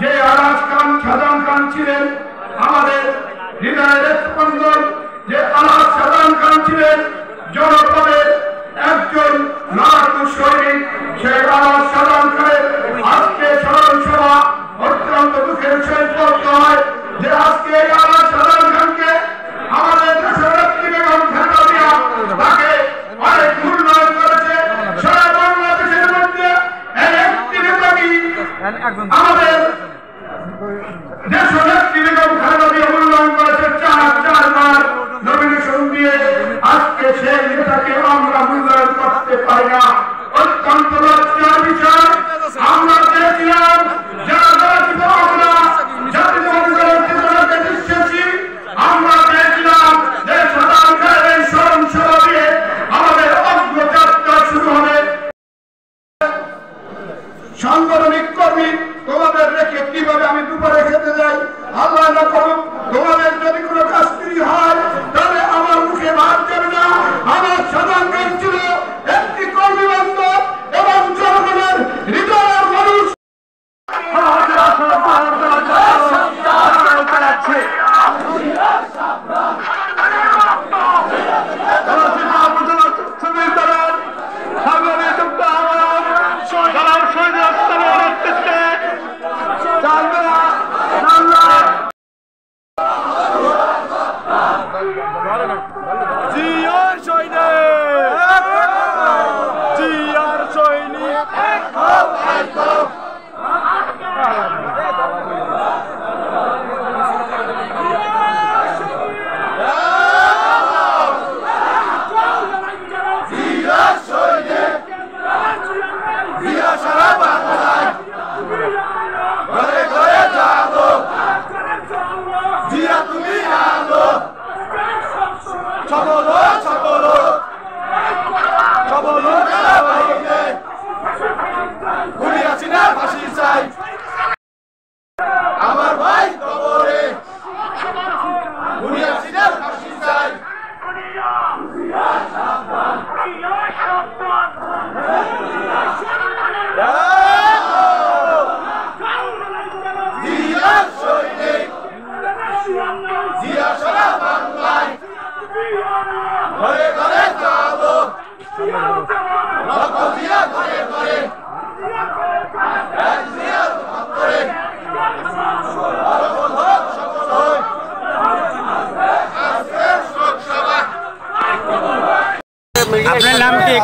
যে আলাস খান শাহজাহান খান ছিলেন আমাদের হৃদয়ের স্পন্দন, যে আলাস শাহজাহান খান ছিলেন জনপদের একজন লড়াকু সৈনিক। সেই আলাস শাহজাহান খানের আজকে স্মরণ সভা অত্যন্ত দুঃখের সহিত করতে হয় যে আজকে এই আলাস শাহজাহান খানকে আমাদের দেশের নেত্রী বেগম খালেদা জিয়া তাকে অনেক মূল্যায়ন করেছে। সারা বাংলাদেশের মধ্যে এই একটি নেতাকে আমাদের দেশের নেত্রী বেগম খালেদা জিয়া মূল্যায়ন করেছে চারবার নমিনেশন দিয়ে। আজকে সেই নেতাকে আমরা মূল্যায়ন করতে পারি না, অত্যন্ত লজ্জার বিষয়। আমরা চেয়েছিলাম যারা যারা আমরা জাতীয় দলকে বিশ্বাসী, আমরা চেয়েছিলাম যে শাহজাহান খানের এই স্মরণ সভা দিয়ে আমাদের অগ্রযাত্রা শুরু হবে। সাংগঠনিক কর্মী তোমাদের রেখে কিভাবে আমি দুপুরে খেতে যাই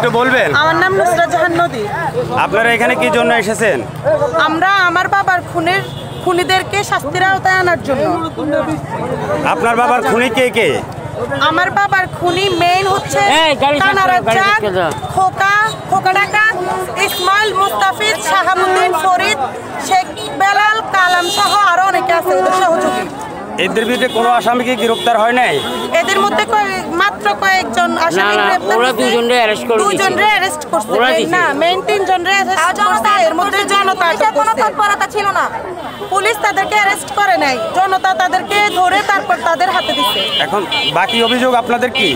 একটু বলবেন? আমার নাম নুসরাত জাহান নদী। আপনারা এখানে কি জন্য এসেছেন? আমরা আমার বাবার খুনিদেরকে শাস্তির আওতায় আনার জন্য। আপনার বাবার খুনি কে কে? আমার বাবার খুনি মেইন হচ্ছে খোকা ডাকাত, ইসমাইল, মুস্তাফিজ, শাহাবুদ্দিন, ফরিদ, শেখ বেলাল, কালাম সহ আরো অনেকে আছে ওদের সহযোগী। এদের বিরুদ্ধে কোনো আসামি কি গ্রেফতার হয় নাই? এদের মধ্যে মাত্র কয়েকজন আসামি গ্রেফতার হয়েছে। দুইজনরে অ্যারেস্ট করছে না, মেইন তিনজনরে অ্যারেস্ট করছে। এর মধ্যে জনতা কোনো তৎপরতা ছিল না, পুলিশ তাদেরকে অ্যারেস্ট করে নাই, জনতা তাদেরকে ধরে তারপর তাদের হাতে দিচ্ছে। এখন বাকি অভিযোগ আপনাদের কি?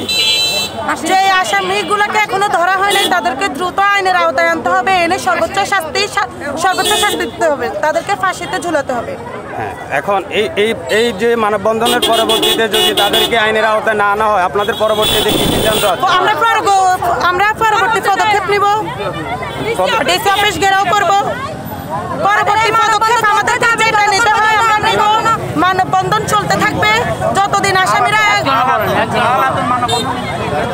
যে আসামিগুলোকে এখনো ধরা হয় নাই তাদেরকে দ্রুত আইনের আওতায় আনতে হবে, এনে সর্বোচ্চ শাস্তি দিতে হবে, তাদেরকে ফাঁসিতে ঝুলাতে হবে। হ্যাঁ, এখন এই যে মানববন্ধনের পরবর্তীতে যদি তাদেরকে আইনের আওতায় না আনা হয়, আপনাদের পরবর্তীতে কি সিদ্ধান্ত আছে? আমরা পরবর্তী পদক্ষেপ নিব, ডিসি অফিস ঘেরাও করব। পরবর্তী পদক্ষেপ আমাদেরকে যেটা নিতে হয় আমরা নিব। মানববন্ধন চলতে থাকবে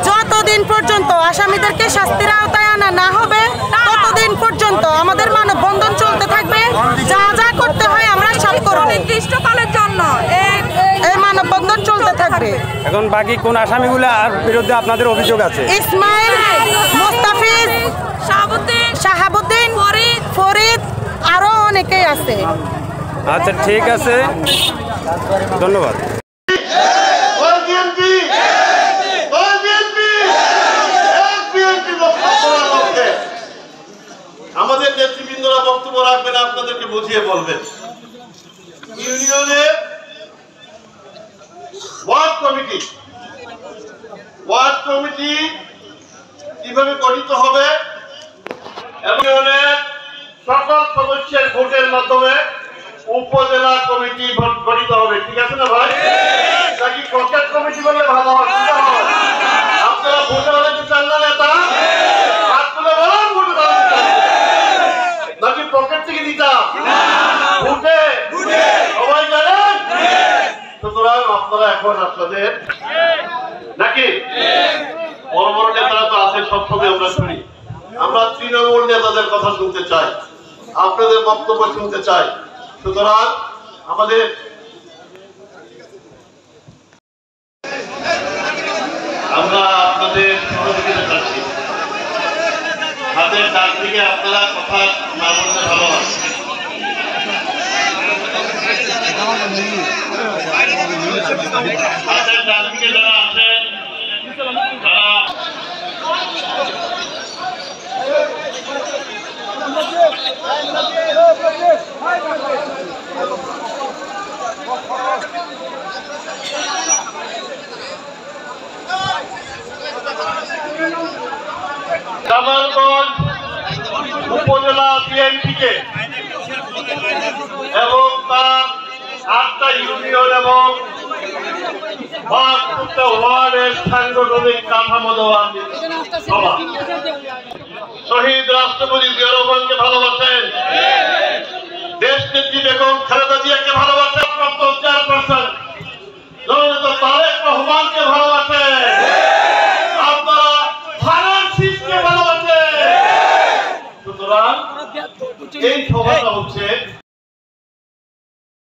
যতদিন পর্যন্ত আসামিদেরকে শাস্তির আওতায় আনা না হবে, ততদিন পর্যন্ত আমাদের মানববন্ধন চলতে থাকবে। যা যা করতে হয় আমরা সব করব। নির্দিষ্টকালের জন্য এই মানববন্ধন চলতে থাকবে। এখন বাকি কোন আসামিগুলোর বিরুদ্ধে আপনাদের অভিযোগ আছে? ইসমাইল, মুস্তাফিজ, শাহাবুদ্দিন, ফরিদ আরো অনেকেই আছে। আচ্ছা, ঠিক আছে, ধন্যবাদ। আমাদের নেতৃবৃন্দরা বক্তব্য রাখবেন, আপনাদেরকে বুঝিয়ে বলবেন। ইউনিয়নের ওয়ার্ড কমিটি কিভাবে গঠিত হবে, ইউনিয়নের সকল সদস্যের ভোটের মাধ্যমে উপজেলা কমিটি গঠিত হবে। ঠিক আছে না ভাই? নাকি পঞ্চায়েত কমিটি বলে ভালো হয়? আপনারা ভোটে হলে চান না নেতা? হাত তুলে বলেন ভোটে নাকি পকেট থেকে দিতাম? ভোটে সবাই জানেন। সুতরাং আপনারা এখন আপনাদের নাকি বড় বড় নেতারা তো আছে, সবসময় আমরা শুনি। আমরা তৃণমূল নেতাদের কথা শুনতে চাই, আপনাদের বক্তব্য শুনতে চাই। সুতরাং আমাদের আমরা আপনাদের সহযোগিতা চাচ্ছি। হাতের ডান দিকে আপনারা কথা না বলতে ভালো হয়। হাতের ডান দিকে যারা আছেন তারা জামালগঞ্জ উপজেলা বিএনপিকে এবং তার 8টা ইউনিয়ন এবং 72টা ওয়ার্ডের সাংগঠনিক কাঠামো দেওয়া সভা। শহীদ রাষ্ট্রপতি জিয়া রহমানকে ভালোবাসেন, দেশ নেত্রী বেগম খালেদা জিয়াকে ভালোবাসেন, চেয়ারপারসন জননেতা তারেক রহমানকে ভালোবাসেন, আপনারা ধানের শীষকে ভালোবাসেন। সুতরাং এই সভাটা হচ্ছে